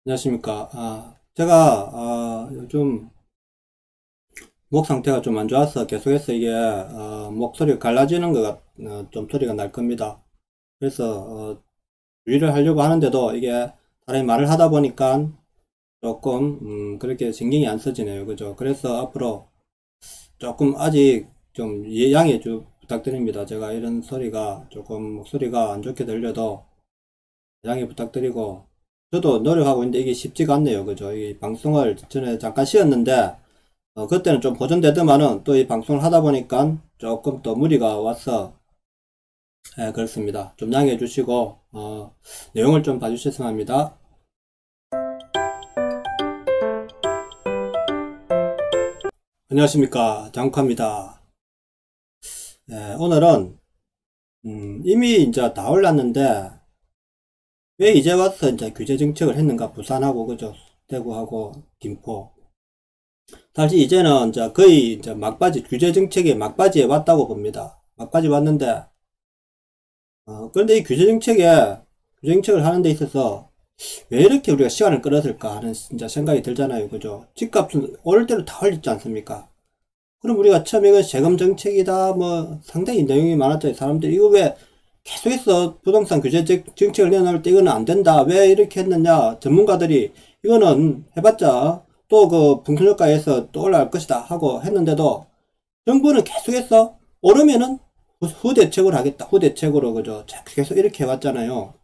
안녕하십니까. 제가, 요즘 목 상태가 좀 안 좋아서 계속해서 이게, 목소리가 갈라지는 좀 소리가 날 겁니다. 그래서, 주의를 하려고 하는데도 이게 사람이 말을 하다 보니까 조금, 그렇게 신경이 안 써지네요. 그죠? 그래서 앞으로 조금 아직 좀 양해 좀 부탁드립니다. 제가 이런 소리가 조금 목소리가 안 좋게 들려도 양해 부탁드리고, 저도 노력하고 있는데 이게 쉽지가 않네요. 그죠? 이 방송을 전에 잠깐 쉬었는데, 그때는 좀 보존되더만은 또 이 방송을 하다 보니까 조금 더 무리가 와서, 그렇습니다. 좀 양해해 주시고, 내용을 좀 봐주셨으면 합니다. 안녕하십니까. 장욱합니다. 오늘은, 이미 이제 다 올랐는데, 왜 이제 와서 이제 규제 정책을 했는가? 부산하고, 그죠? 대구하고, 김포. 사실 이제는 이제 거의 이제 막바지, 규제 정책의 막바지에 왔다고 봅니다. 막바지 왔는데, 그런데 이 규제 정책을 하는 데 있어서 왜 이렇게 우리가 시간을 끌었을까 하는 진짜 생각이 들잖아요. 그죠? 집값은 오를 대로 다 올렸지 않습니까? 그럼 우리가 처음에 이거 세금 정책이다, 뭐, 상당히 내용이 많았죠. 사람들이 이거 왜 계속해서 부동산 정책을 내놓을 때 이거는 안 된다. 왜 이렇게 했느냐. 전문가들이 이거는 해봤자 또 그 풍선효과에서 또 올라갈 것이다 하고 했는데도 정부는 계속해서 오르면은 후대책으로 하겠다. 후대책으로, 그죠? 계속 이렇게 해왔잖아요.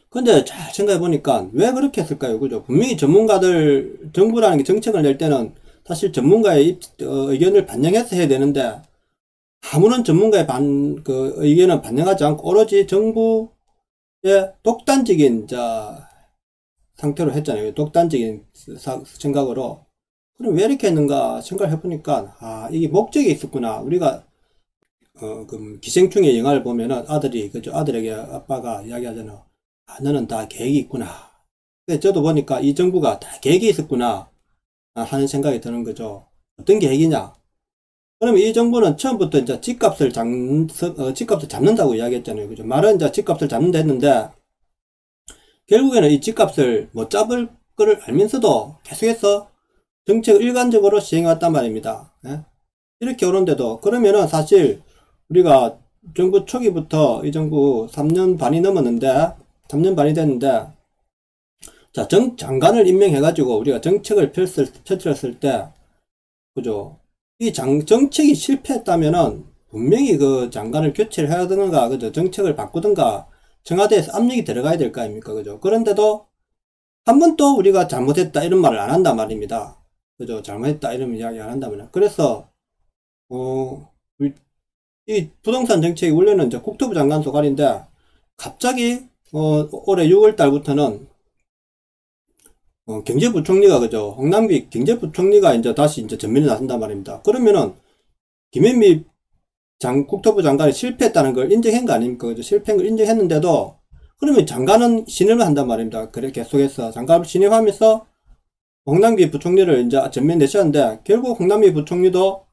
근데 잘 생각해 보니까 왜 그렇게 했을까요? 그죠? 분명히 정부라는 게 정책을 낼 때는 사실 전문가의 의견을 반영해서 해야 되는데, 아무런 전문가의 의견을 반영하지 않고 오로지 정부의 독단적인, 상태로 했잖아요. 독단적인 생각으로. 그럼 왜 이렇게 했는가 생각을 해보니까, 이게 목적이 있었구나. 우리가, 기생충의 영화를 보면은 그죠? 아들에게 아빠가 이야기하잖아. 너는 다 계획이 있구나. 근데 저도 보니까 이 정부가 다 계획이 있었구나 하는 생각이 드는 거죠. 어떤 계획이냐? 그러면 이 정부는 처음부터 이제 집값을 잡는다고 이야기했잖아요. 그죠? 말은 이제 집값을 잡는다 했는데, 결국에는 이 집값을 못 잡을 거를 알면서도 계속해서 정책을 일관적으로 시행해왔단 말입니다. 예? 이렇게 오는데도, 그러면은 사실 우리가 정부 초기부터 이 정부 3년 반이 넘었는데, 3년 반이 됐는데, 자, 장관을 임명해가지고 우리가 정책을 펼쳤을 때, 그죠? 정책이 실패했다면은 분명히 그 장관을 교체를 해야 되는가, 그죠? 정책을 바꾸든가, 청와대에서 압력이 들어가야 될 거 아닙니까? 그죠? 그런데도 한 번도 우리가 잘못했다 이런 말을 안 한단 말입니다. 그죠? 잘못했다 이런 이야기 안 한단 말이야. 그래서, 어, 이 부동산 정책이 원래는 이제 국토부 장관 소관인데, 갑자기, 올해 6월 달부터는 경제부총리가, 그죠? 홍남기 경제부총리가 이제 다시 전면에 나선단 말입니다. 그러면은 김현미 국토부 장관이 실패했다는 걸 인정한 거 아닙니까? 그죠? 실패한 걸 인정했는데도 그러면 장관은 신임을 한단 말입니다. 그래 계속해서 장관을 신임하면서 홍남기 부총리를 이제 전면 내셨는데, 결국 홍남기 부총리도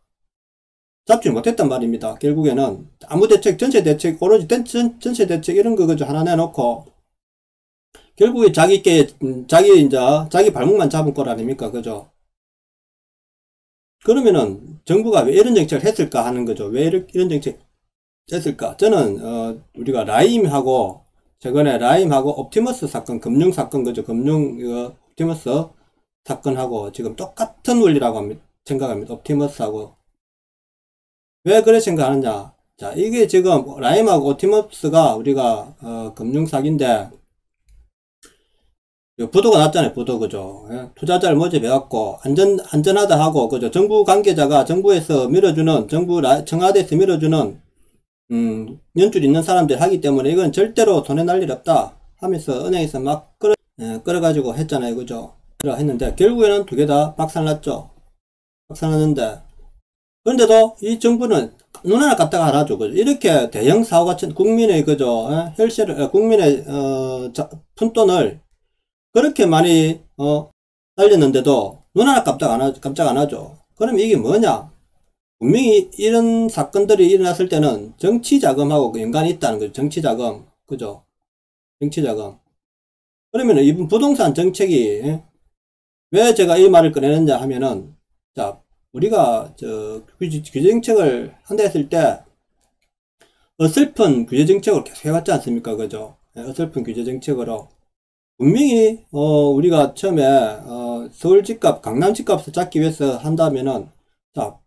잡지 못했단 말입니다. 결국에는 아무 대책, 전체 대책, 오로지 전체 대책 이런 거 그죠? 하나 내놓고 결국에 자기 발목만 잡은 꼴 아닙니까? 그죠? 그러면은 정부가 왜 이런 정책을 했을까 하는 거죠. 왜 이런 정책 했을까? 저는 우리가 최근에 라임하고 옵티머스 사건, 금융 사건, 그죠? 옵티머스 사건하고 지금 똑같은 원리라고 생각합니다. 옵티머스하고. 왜 그래 생각하느냐? 자, 이게 지금 라임하고 옵티머스가 우리가 금융 사기인데, 부도가 났잖아요. 부도, 그죠? 예? 투자자를 모집해갖고 안전하다 하고, 그죠? 정부 관계자가 청와대에서 밀어주는 연줄 있는 사람들 하기 때문에 이건 절대로 손해 날 일 없다 하면서 은행에서 막 끌어가지고 했잖아요. 그죠? 했는데 결국에는 두 개 다 박살났죠. 박살났는데, 그런데도 이 정부는 눈 하나 깠다가 하나죠. 그죠? 이렇게 대형 사고가 국민의, 그죠? 국민의 푼돈을 그렇게 많이 날렸는데도 눈 하나 깜짝 안 하죠. 그럼 이게 뭐냐? 분명히 이런 사건들이 일어났을 때는 정치 자금하고 연관이 있다는 거죠. 정치 자금. 그죠? 정치 자금. 그러면 이번 부동산 정책이, 왜 제가 이 말을 꺼내느냐 하면은, 자, 우리가 규제 정책을 한다 했을 때 어설픈 규제 정책으로 계속 해왔지 않습니까? 그죠? 어설픈 규제 정책으로 분명히 우리가 처음에 서울 집값, 강남 집값을 잡기 위해서 한다면은, 자,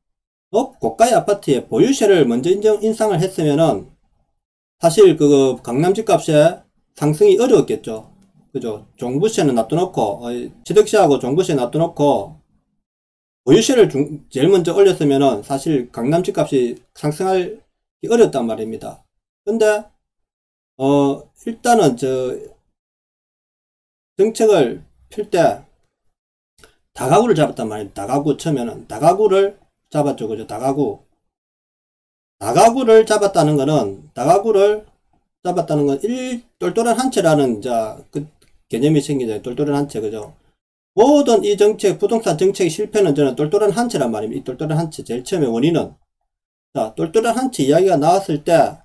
고가의 아파트에 보유세를 먼저 인상을 했으면은 사실 그 강남 집값의 상승이 어려웠겠죠. 그죠? 종부세는 놔둬놓고 취득세하고 종부세 놔둬놓고 보유세를 제일 먼저 올렸으면은 사실 강남 집값이 상승하기 어렵단 말입니다. 근데 일단은 정책을 필 때 다가구를 잡았단 말입니다. 다가구 처음에는 다가구를 잡았죠. 그죠? 다가구를 잡았다는 건 똘똘한 한 채라는 그 개념이 생기죠. 똘똘한 한 채. 그죠? 모든 이 정책, 부동산 정책의 실패는 저는 똘똘한 한 채란 말입니다. 이 똘똘한 한 채. 제일 처음에 원인은, 자, 똘똘한 한 채 이야기가 나왔을 때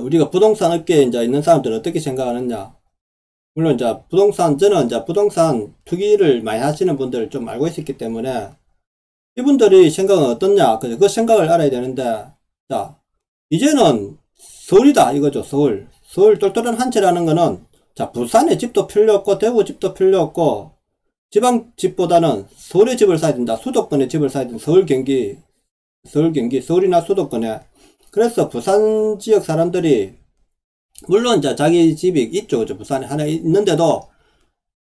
우리가 부동산 업계에 이제 있는 사람들은 어떻게 생각하느냐? 물론 저는 부동산 투기를 많이 하시는 분들을 좀 알고 있었기 때문에 이분들이 생각은 어떻냐? 그 생각을 알아야 되는데, 자, 이제는 서울이다 이거죠. 서울 똘똘한 한 채라는 거는, 자, 부산에 집도 필요 없고 대구 집도 필요 없고 지방 집보다는 서울에 집을 사야 된다. 수도권에 집을 사야 된다. 서울 경기 서울이나 수도권에. 그래서 부산 지역 사람들이 물론 자기 집이 있죠. 부산에 하나 있는데도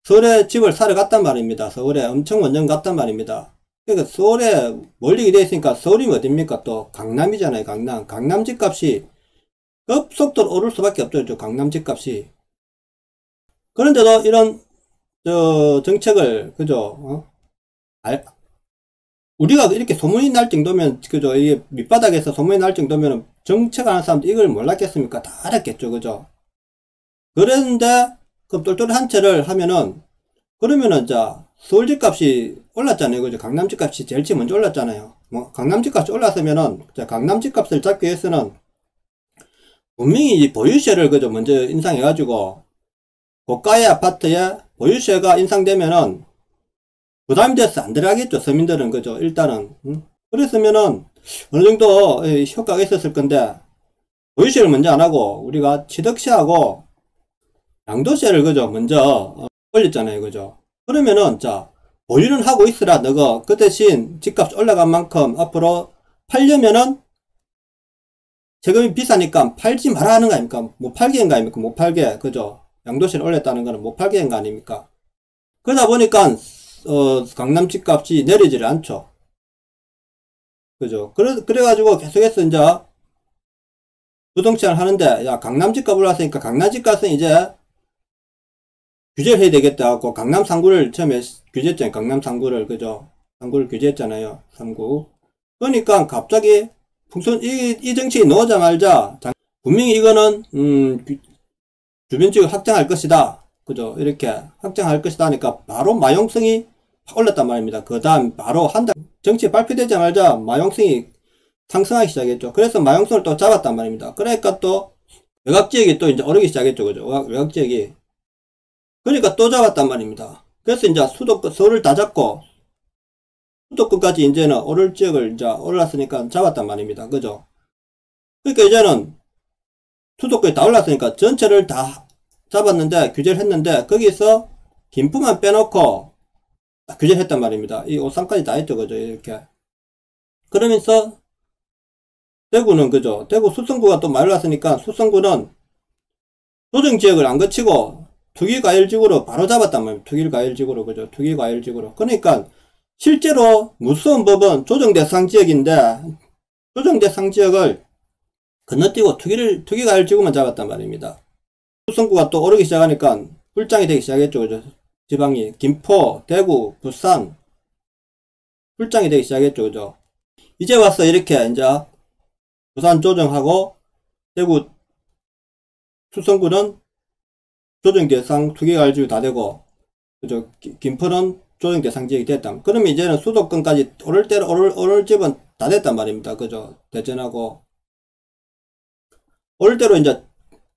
서울에 집을 사러 갔단 말입니다. 서울에 엄청 원정 갔단 말입니다. 그러니까 서울에 몰리게 되어 있으니까 서울이면 어딥니까? 또 강남이잖아요. 강남 집값이 급속도로 오를 수밖에 없죠. 강남 집값이. 그런데도 이런 정책을 그죠? 우리가 이렇게 소문이 날 정도면, 그죠? 이게 밑바닥에서 소문이 날 정도면 정책하는 사람도 이걸 몰랐겠습니까? 다 알았겠죠. 그죠? 그런데 그럼 똘똘한 한 채를 하면은, 그러면은 서울 집값이 올랐잖아요. 그죠? 강남 집값이 제일 먼저 올랐잖아요. 강남 집값이 올랐으면은, 강남 집값을 잡기 위해서는 분명히 이 보유세를 그죠? 먼저 인상해가지고 고가의 아파트에 보유세가 인상되면은 부담이 돼서 안 들어가겠죠. 서민들은. 그죠? 일단은. 그랬으면은 어느 정도 효과가 있었을 건데, 보유세를 먼저 안 하고 우리가 취득세하고 양도세를 그죠? 먼저 올렸잖아요. 그죠? 그러면은 보유는 하고 있으라 너가 그 대신 집값이 올라간 만큼 앞으로 팔려면은 세금이 비싸니까 팔지 마라 하는 거 아닙니까? 못 팔게 한 거 아닙니까? 못 팔게. 그죠? 양도세를 올렸다는 거는 못 팔게 한 거 아닙니까? 그러다 보니까 강남 집값이 내리지를 않죠. 그죠? 그래가지고 계속해서 이제 부동산을 하는데, 야, 강남 집값 올랐으니까 강남 집값은 이제 규제를 해야 되겠다 하고 강남 3구를 처음에 규제했잖아요. 강남 3구를. 그죠? 3구를 규제했잖아요. 3구. 그러니까 갑자기 이 정책이 나오자마자 분명히 이거는 주변지역을 확장할 것이다. 그죠? 이렇게 확장할 것이다 하니까 바로 마용성이 올랐단 말입니다. 그 다음 바로 한 달 정치 발표되자마자 마용성이 상승하기 시작했죠. 그래서 마용성을 또 잡았단 말입니다. 그러니까 또 외곽지역이 또 이제 오르기 시작했죠. 그죠? 외곽지역이. 그러니까 또 잡았단 말입니다. 그래서 이제 서울을 다 잡고 수도권까지 이제는 오를 지역을 이제 올랐으니까 잡았단 말입니다. 그죠? 그러니까 이제는 수도권이 다 올랐으니까 전체를 다 잡았는데, 규제를 했는데, 거기서 김포만 빼놓고 규제를 했단 말입니다. 이 오산까지 다 했죠. 그죠? 이렇게. 그러면서 대구는 그죠? 대구 수성구가 또 많이 올랐으니까 수성구는 조정지역을 안 거치고 투기과열지구로 바로 잡았단 말입니다. 투기과열지구로. 그죠? 투기과열지구로. 그러니까 실제로 무서운 법은 조정대상지역인데 조정대상지역을 건너뛰고 투기과열지구만 잡았단 말입니다. 수성구가 또 오르기 시작하니까 훌장이 되기 시작했죠. 그죠? 지방이 김포, 대구, 부산 훌장이 되기 시작했죠. 그죠? 이제 와서 이렇게 이제 부산 조정하고 대구 수성구는 조정대상 투기과열지구 다 되고, 그죠? 김포는 조정대상 지역이 됐다. 그러면 이제는 수도권까지 오를 집은 다 됐단 말입니다. 그죠? 대전하고 오를 대로 이제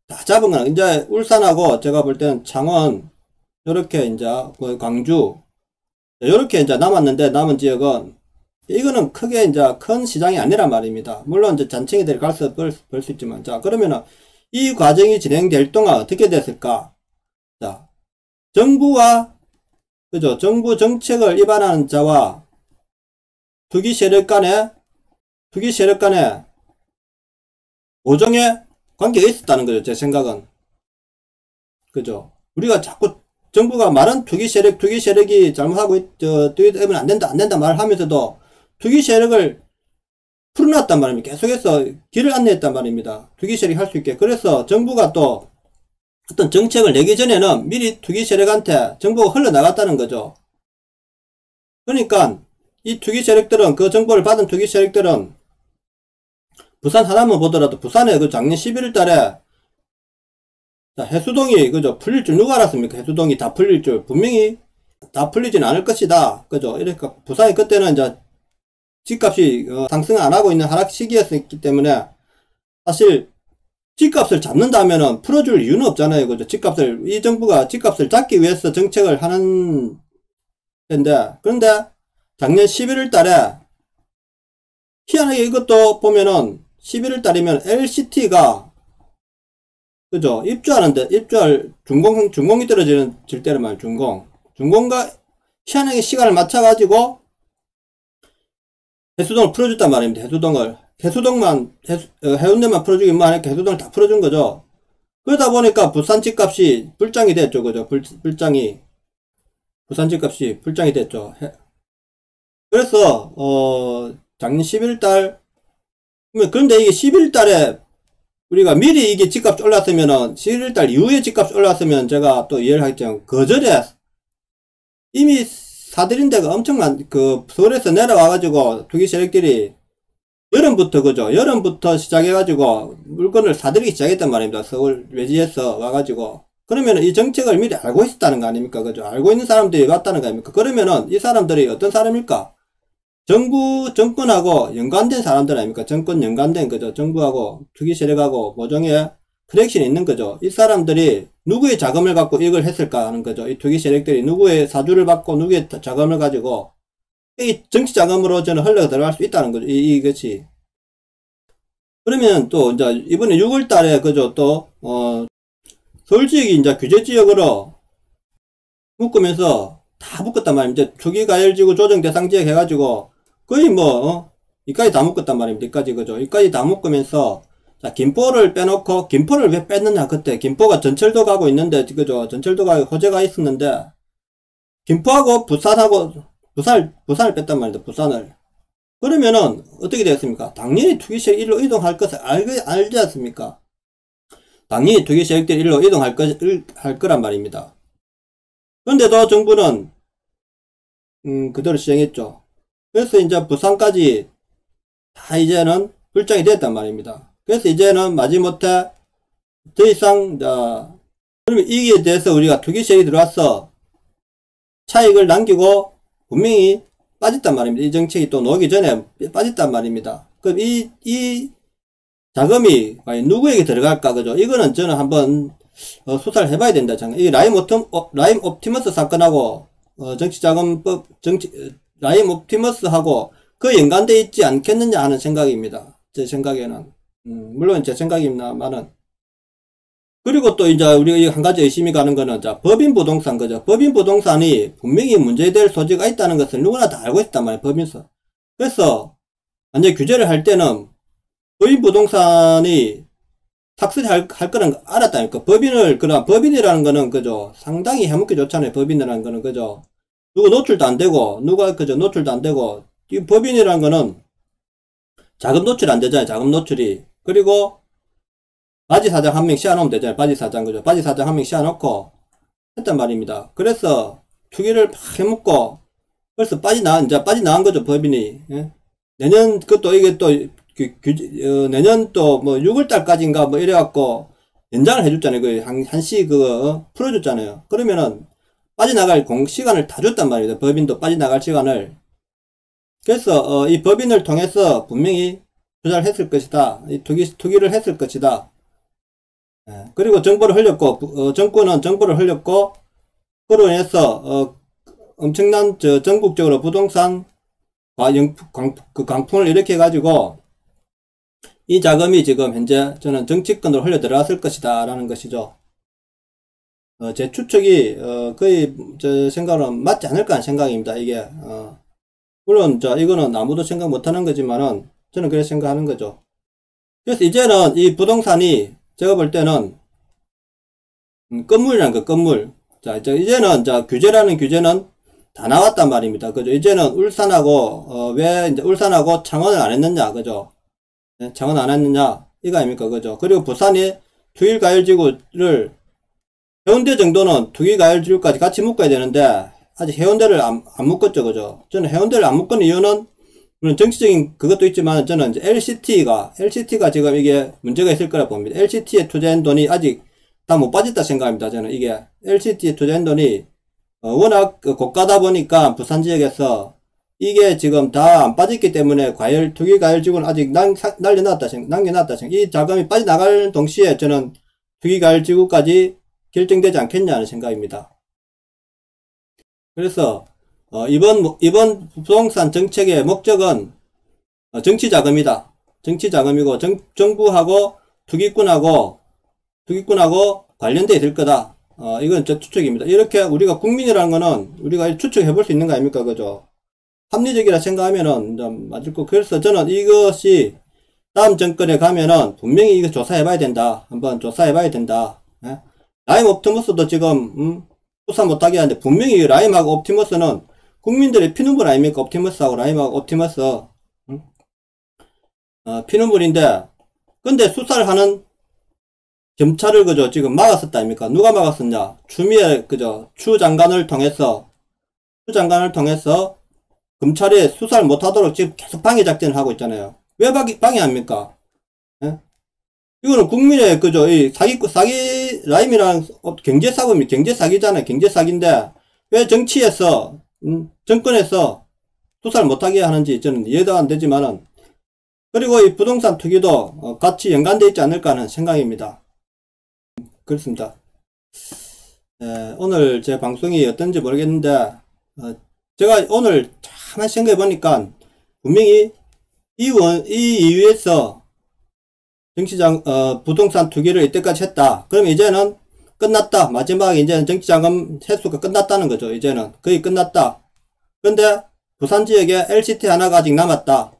다 잡은 거는 이제 울산하고 제가 볼 때는 창원, 요렇게 이제 광주, 요렇게 이제 남았는데, 남은 지역은 이거는 크게 이제 큰 시장이 아니란 말입니다. 물론 이제 잔챙이들이 가서 벌 수 있지만, 자, 그러면은 이 과정이 진행될 동안 어떻게 됐을까? 자, 정부와, 그죠? 정부 정책을 위반하는 자와 투기 세력 간에 오정의 관계가 있었다는 거죠. 제 생각은. 그죠? 우리가 자꾸 정부가 말은 투기 세력이 잘못하고 투기 때문에 안 된다 말을 하면서도 투기 세력을 풀어놨단 말입니다. 계속해서 길을 안내했단 말입니다. 투기 세력이 할 수 있게. 그래서 정부가 또 어떤 정책을 내기 전에는 미리 투기 세력한테 정보가 흘러나갔다는 거죠. 그러니까 이 투기 세력들은, 그 정보를 받은 투기 세력들은 부산 하나만 보더라도 부산에 그 작년 11월 달에 해수동이 그죠 풀릴 줄 누가 알았습니까? 해수동이 다 풀릴 줄. 분명히 다 풀리진 않을 것이다. 그죠? 이러니까 부산이 그때는 이제 집값이 상승 안 하고 있는 하락 시기였기 때문에 사실 집값을 잡는다면은 풀어줄 이유는 없잖아요. 그죠? 이 정부가 집값을 잡기 위해서 정책을 하는 텐데, 그런데 작년 11월 달에 희한하게 이것도 보면은 11월 달이면 LCT가 그죠? 준공이 떨어질 때는 말이에요. 준공과 희한하게 시간을 맞춰가지고 해수동을 풀어줬단 말입니다. 해운대만 풀어주기만 하니까 해수동을 다 풀어준 거죠. 그러다 보니까 부산 집값이 불장이 됐죠. 그죠? 부산 집값이 불장이 됐죠. 그래서, 작년 11달, 그런데 이게 11달에 우리가 미리 이게 집값이 올랐으면은, 11달 이후에 집값이 올랐으면 제가 또 이해를 하겠지만, 거절에 이미 사들인 데가 엄청난, 서울에서 내려와가지고, 투기 세력들이 여름부터 시작해가지고, 물건을 사들이기 시작했단 말입니다. 서울 외지에서 와가지고. 그러면은 이 정책을 미리 알고 있었다는 거 아닙니까? 그죠? 알고 있는 사람들이 왔다는 거 아닙니까? 그러면은 이 사람들이 어떤 사람일까? 정권하고 연관된 사람들 아닙니까? 정권 연관된, 그죠? 정부하고 투기 세력하고 모종의 커넥션이 있는 거죠. 이 사람들이 누구의 자금을 갖고 이걸 했을까 하는 거죠. 이 투기 세력들이 누구의 사주를 받고 누구의 자금을 가지고 이 정치 자금으로 저는 흘러 들어갈 수 있다는 거죠. 이것이. 그러면 또 이제 이번에 6월 달에 그죠? 또, 서울 지역이 이제 규제 지역으로 묶으면서 다 묶었단 말입니다. 이제 초기가열지구 조정 대상 지역 해가지고 거의 이까지 다 묶었단 말입니다. 이까지, 그죠? 이까지 다 묶으면서, 자, 김포를 빼놓고, 김포를 왜 뺐느냐, 그때. 김포가 전철도 가고 있는데, 그죠? 전철도가 호재가 있었는데, 김포하고 부산을 뺐단 말입니다. 부산을. 그러면은, 어떻게 되었습니까? 당연히 투기세력 일로 이동할 것을 알지 않습니까? 당연히 투기세력들이 일로 이동할 거란 말입니다. 그런데도 정부는, 그대로 시행했죠. 그래서 이제 부산까지 다 이제는 불장이 됐단 말입니다. 그래서 이제는 마지못해 더 이상, 그러면 이기에 대해서 우리가 투기세력이 들어와서 차익을 남기고 분명히 빠졌단 말입니다. 이 정책이 또 나오기 전에 빠졌단 말입니다. 그럼 이 자금이 과연 누구에게 들어갈까, 그죠? 이거는 저는 한번 수사를 해봐야 된다. 이 라임 옵티머스 사건하고 정치자금법 라임 옵티머스하고 그 연관되어 있지 않겠느냐 하는 생각입니다. 제 생각에는. 물론 제 생각입니다만은. 그리고 또 이제 우리가 한 가지 의심이 가는 거는, 자, 법인 부동산, 그죠? 법인 부동산이 분명히 문제될 소지가 있다는 것을 누구나 다 알고 있단 말이에요, 법인서. 그래서, 완전 규제를 할 때는 법인 부동산이 탁세를 할 거는 알았다니까. 법인이라는 거는, 그죠? 상당히 해먹기 좋잖아요, 법인이라는 거는, 그죠? 누가 노출도 안 되고, 노출도 안 되고, 이 법인이라는 거는 자금 노출 안 되잖아요, 자금 노출이. 그리고, 바지 사장 한 명 씌워놓으면 되잖아요, 바지 사장, 그죠? 바지 사장 한 명 씌워놓고, 했단 말입니다. 그래서, 투기를 막 해먹고, 벌써 이제 빠져나간 거죠, 법인이. 예? 내년, 이게 또, 내년 또, 6월달까지인가, 이래갖고, 연장을 해줬잖아요. 한시 풀어줬잖아요. 그러면은, 빠져나갈 시간을 다 줬단 말입니다. 법인도 빠져나갈 시간을. 그래서 이 법인을 통해서 분명히 투자를 했을 것이다. 투기를 했을 것이다. 그리고 정보를 흘렸고, 정권은 정보를 흘렸고, 그로 인해서, 엄청난, 전국적으로 부동산, 강풍을 일으켜가지고, 이 자금이 지금 현재 저는 정치권으로 흘려 들어갔을 것이다, 라는 것이죠. 제 추측이, 거의, 제 생각은 맞지 않을까 하는 생각입니다, 이게. 물론, 이거는 아무도 생각 못하는 거지만은, 저는 그렇게 생각하는 거죠. 그래서 이제는 이 부동산이, 제가 볼 때는, 건물이란 거, 건물. 자, 이제는, 규제라는 규제는 다 나왔단 말입니다. 그죠? 이제는 울산하고, 왜 이제 울산하고 창원을 안 했느냐, 그죠? 네, 창원 안 했느냐, 이거 아닙니까, 그죠? 그리고 부산이 투기과열지구를, 해운대 정도는 투기과열지구까지 같이 묶어야 되는데, 아직 해운대를 안 묶었죠, 그죠? 저는 해운대를 안 묶은 이유는, 물론 정치적인 그것도 있지만, 저는 이제 LCT가 지금 이게 문제가 있을 거라 봅니다. LCT에 투자한 돈이 아직 다 못 빠졌다 생각합니다. 저는 이게 LCT에 투자한 돈이 워낙 고가다 보니까 부산 지역에서 이게 지금 다 안 빠졌기 때문에 투기 과열지구는 아직 남겨놨다 생각. 이 자금이 빠져나갈 동시에 저는 투기 과열지구까지 결정되지 않겠냐 하는 생각입니다. 그래서 이번 부동산 정책의 목적은 정치 자금이다. 정치 자금이고 정부하고 투기꾼하고 관련되어 있을 거다. 이건 저 추측입니다. 이렇게 우리가 국민이라는 거는 우리가 추측해 볼 수 있는 거 아닙니까? 그죠? 합리적이라 생각하면은 좀 맞을 거. 그래서 저는 이것이 다음 정권에 가면은 분명히 이거 조사해 봐야 된다. 한번 조사해 봐야 된다. 예? 라임 옵티머스도 지금, 수사 못하게 하는데 분명히 라임하고 옵티머스는 국민들의 피눈물 아닙니까? 옵티머스하고 라임하고 옵티머스. 피눈물인데, 근데 수사를 하는 검찰을 그죠 지금 막았었다 아닙니까? 누가 막았었냐? 추미애 그죠 추 장관을 통해서 검찰이 수사를 못하도록 지금 계속 방해 작전을 하고 있잖아요. 왜 방해합니까? 예? 이거는 국민의 그죠 이 사기 라임이랑 경제 사고입니다. 경제 사기잖아요. 경제 사기인데 왜 정치에서 정권에서 수사를 못하게 하는지 저는 이해도 안 되지만은 그리고 이 부동산 투기도 같이 연관되어 있지 않을까 하는 생각입니다. 그렇습니다. 오늘 제 방송이 어떤지 모르겠는데 제가 오늘 참 생각해 보니까 분명히 이 이유에서 부동산 투기를 이때까지 했다. 그럼 이제는 끝났다. 마지막에 이제는 정치자금 회수가 끝났다는 거죠. 이제는 거의 끝났다. 근데 부산 지역에 LCT 하나가 아직 남았다.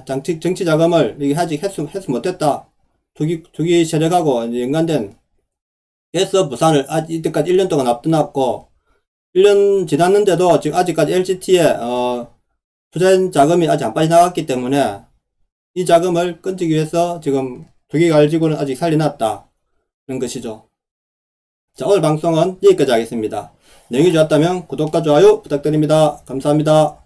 정치자금을 이게 아직 회수 못했다. 투기 세력하고 연관된 그래서 부산을 이때까지 1년 동안 앞두놨고 1년 지났는데도 지금 아직까지 LCT에 투자한 자금이 아직 안 빠져나갔기 때문에 이 자금을 끊기 위해서 지금 투기과열지구는 아직 살려놨다 그런 것이죠. 자, 오늘 방송은 여기까지 하겠습니다. 내용이 좋았다면 구독과 좋아요 부탁드립니다. 감사합니다.